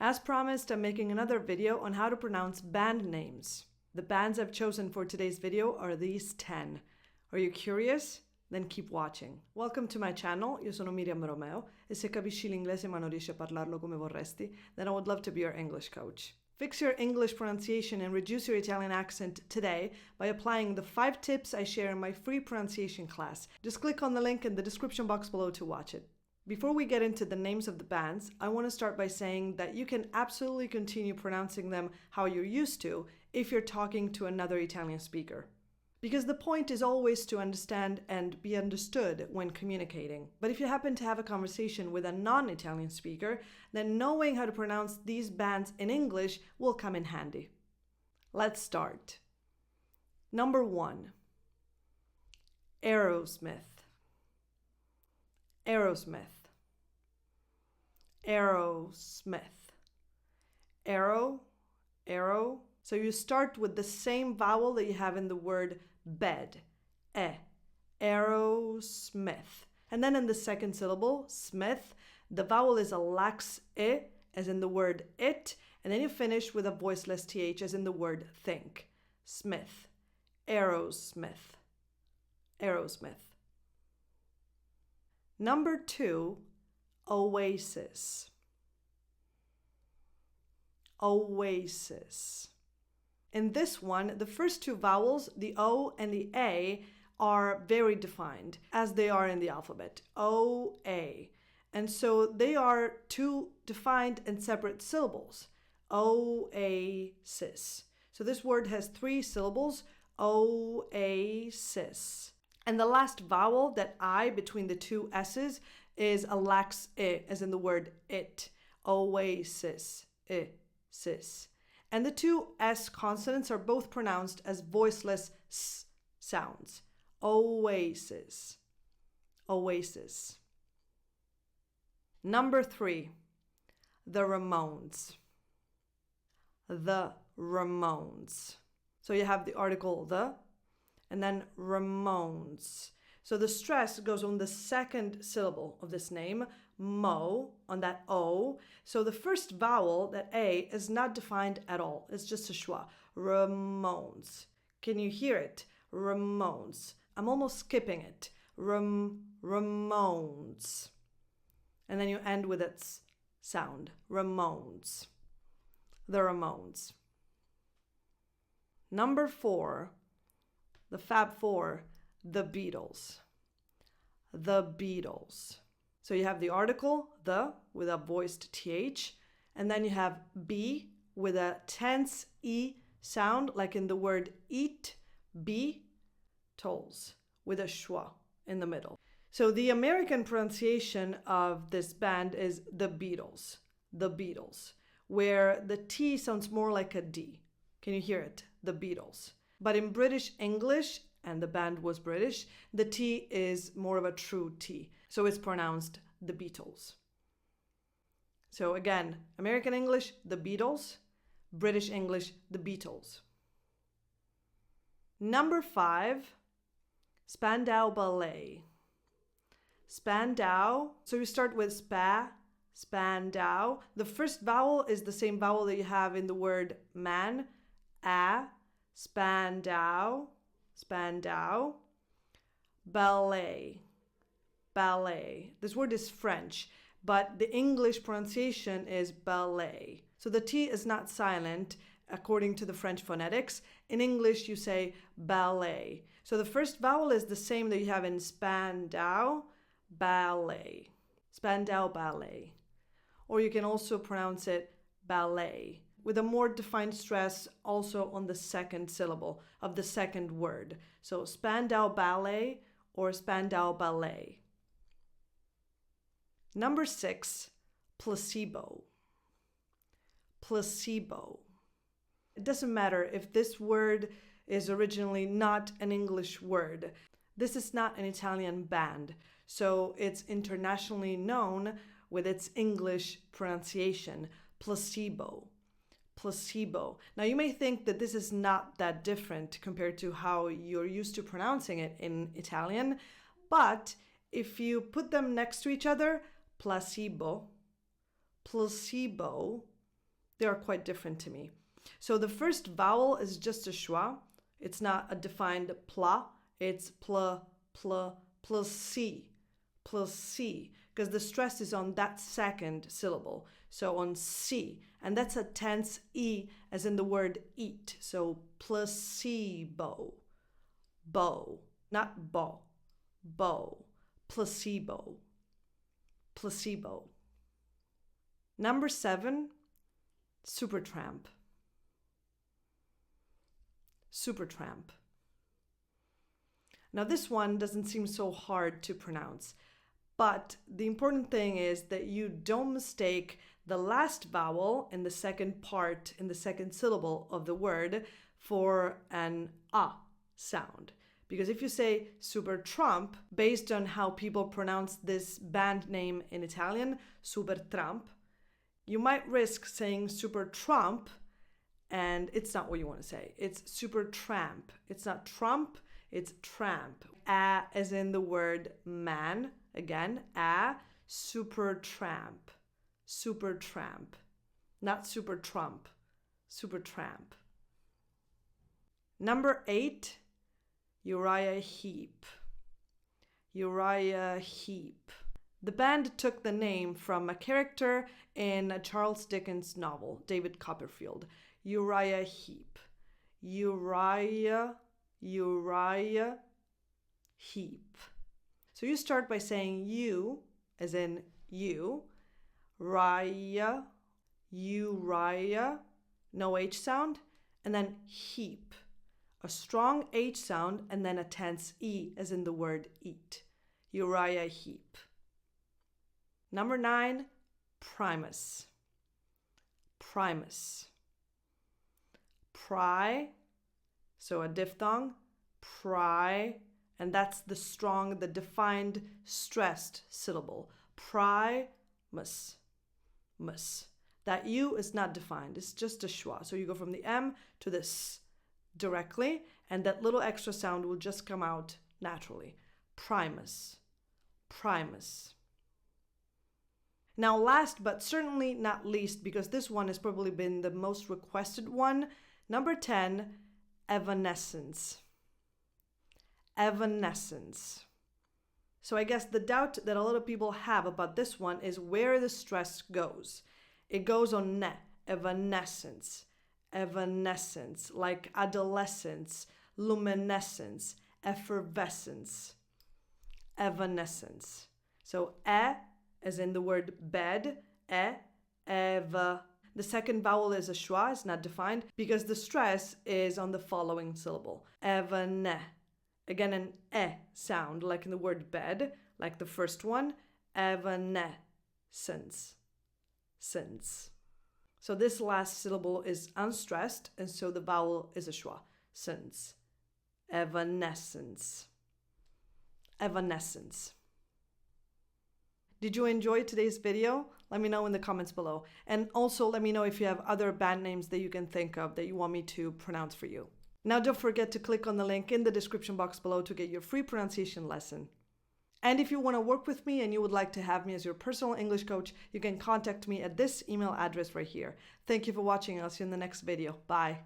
As promised, I'm making another video on how to pronounce band names. The bands I've chosen for today's video are these 10. Are you curious? Then keep watching. Welcome to my channel, io sono Miriam Romeo e se capisci l'inglese ma non riesci a parlarlo come vorresti, then I would love to be your English coach. Fix your English pronunciation and reduce your Italian accent today by applying the 5 tips I share in my free pronunciation class. Just click on the link in the description box below to watch it. Before we get into the names of the bands, I want to start by saying that you can absolutely continue pronouncing them how you're used to if you're talking to another Italian speaker. Because the point is always to understand and be understood when communicating. But if you happen to have a conversation with a non-Italian speaker, then knowing how to pronounce these bands in English will come in handy. Let's start. Number 1. AEROSMITH. AEROSMITH. AEROSMITH. Arrow. So you start with the same vowel that you have in the word bed. AEROSMITH. And then in the second syllable, smith, the vowel is a lax I, as in the word it, and then you finish with a voiceless th, as in the word think. Smith. AEROSMITH. AEROSMITH. Number 2, Oasis. Oasis. In this one, the first 2 vowels, the O and the A, are very defined, as they are in the alphabet. O-A. And so they are 2 defined and separate syllables. Oasis. So this word has 3 syllables. Oasis. And the last vowel, that I between the 2 S's, is a lax I, as in the word it. Oasis. Sis. And the 2 S consonants are both pronounced as voiceless S sounds. Oasis. Oasis. Number 3, the Ramones. The Ramones. So you have the article the, and then Ramones. So the stress goes on the second syllable of this name, mo, on that O. So the first vowel, that A, is not defined at all. It's just a schwa. Ramones. Can you hear it? Ramones. I'm almost skipping it. Ramones. And then you end with its sound. Ramones. The Ramones. Number 4, the Fab 4, the Beatles. The Beatles. So you have the article, the, with a voiced th, and then you have B with a tense E sound, like in the word eat, Beatles, with a schwa in the middle. So the American pronunciation of this band is the Beatles, where the T sounds more like a D. Can you hear it? The Beatles. But in British English, and the band was British, the T is more of a true T. So it's pronounced the Beatles. So again, American English, the Beatles. British English, the Beatles. Number 5, Spandau Ballet. Spandau. So you start with Spandau. The first vowel is the same vowel that you have in the word man, a, Spandau. Spandau. Ballet. Ballet. This word is French, but the English pronunciation is ballet. So the T is not silent according to the French phonetics. In English, you say ballet. So the first vowel is the same that you have in Spandau, ballet. Spandau ballet. Or you can also pronounce it ballet, with a more defined stress also on the second syllable of the second word. So Spandau Ballet or Spandau Ballet. Number 6, placebo. Placebo. It doesn't matter if this word is originally not an English word. This is not an Italian band, so it's internationally known with its English pronunciation, placebo. Placebo. Now you may think that this is not that different compared to how you're used to pronouncing it in Italian, but if you put them next to each other, placebo, placebo, They are quite different to me. So the first vowel is just a schwa. It's not a defined pla. It's pl, plus c, because the stress is on that second syllable. So on C, and that's a tense E as in the word eat. So placebo, bow, not bo, bow, placebo, placebo. Number 7, SUPERTRAMP. SUPERTRAMP. Now this one doesn't seem so hard to pronounce, but the important thing is that you don't mistake the last vowel in the second part, in the second syllable of the word for an A sound. Because if you say SUPERTRAMP, based on how people pronounce this band name in Italian, SUPERTRAMP, you might risk saying SUPERTRAMP, and it's not what you want to say. It's SUPERTRAMP. It's not Trump, it's tramp. A as in the word man, again, a, SUPERTRAMP, SUPERTRAMP, not SUPERTRUMP, SUPERTRAMP. Number 8, Uriah Heap. Uriah Heap. The band took the name from a character in a Charles Dickens novel, David Copperfield. Uriah Heap. Uriah Heap. So you start by saying you, as in you, Uriah, no H sound, and then heap, a strong H sound, and then a tense E, as in the word eat. Uriah Heap. Number 9, Primus. Primus. Pry, so a diphthong, pry, and that's the strong, the defined, stressed syllable. Primus. Mus. That U is not defined, it's just a schwa. So you go from the M to the S directly, and that little extra sound will just come out naturally. Primus. Primus. Now last but certainly not least, because this one has probably been the most requested one, number 10, Evanescence. Evanescence. So I guess the doubt that a lot of people have about this one is where the stress goes. It goes on ne, evanescence, evanescence, like adolescence, luminescence, effervescence, evanescence. So as in the word bed, eva. The second vowel is a schwa, it's not defined, because the stress is on the following syllable. Evane. Again, an sound, like in the word bed, like the first one. Evanescence. Sense. So this last syllable is unstressed, and so the vowel is a schwa. Sense. Evanescence. Evanescence. Did you enjoy today's video? Let me know in the comments below. And also let me know if you have other band names that you can think of that you want me to pronounce for you. Now don't forget to click on the link in the description box below to get your free pronunciation lesson. And if you want to work with me and you would like to have me as your personal English coach, you can contact me at this email address right here. Thank you for watching. I'll see you in the next video. Bye.